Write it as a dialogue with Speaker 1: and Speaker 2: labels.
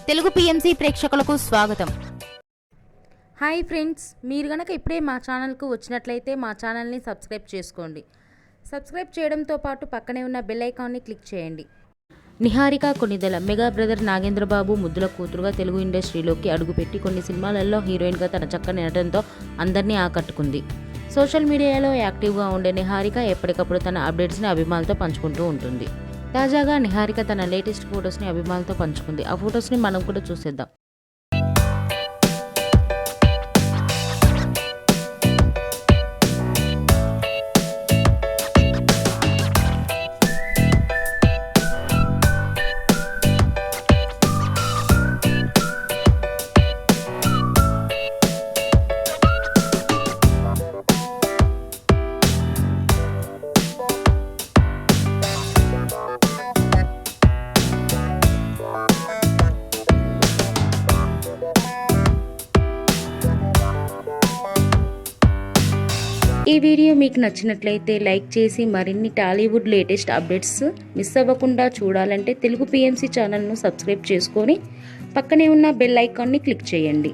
Speaker 1: Telugu PMC ప్రేక్షకులకు స్వాగతం.
Speaker 2: Hi friends, మీరు గనక ఇప్పుడే మా ఛానల్కు వచ్చినట్లయితే మా ఛానల్ని సబ్స్క్రైబ్ చేసుకోండి. సబ్స్క్రైబ్ చేయడంతో పాటు పక్కనే ఉన్న బెల్ ఐకాన్ని క్లిక్ చేయండి. నిహారిక కొణిదెల మెగా బ్రదర్ నాగేంద్రబాబు ముద్దుల కూతురుగా తెలుగు ఇండస్ట్రీలోకి అడుగుపెట్టి కొన్ని సినిమాలలో హీరోయిన్గా తన చక్కని నటనతో అందరినీ ఆకట్టుకుంది. సోషల్ మీడియాలో యాక్టివ్గా ఉండే నిహారిక ఎప్పటికప్పుడు తన అప్డేట్స్ని అభిమానులతో పంచుకుంటూ ఉంటుంది. తాజాగా నిహారిక తన లేటెస్ట్ ఫొటోస్ని అభిమానులతో పంచుకుంది. ఆ ఫొటోస్ని మనం కూడా చూసేద్దాం. ఈ వీడియో మీకు నచ్చినట్లయితే లైక్ చేసి మరిన్ని టాలీవుడ్ లేటెస్ట్ అప్డేట్స్ మిస్ అవ్వకుండా చూడాలంటే తెలుగు పిఎంసి ఛానల్ను సబ్స్క్రైబ్ చేసుకొని పక్కనే ఉన్న బెల్ ఐకాన్ని క్లిక్ చేయండి.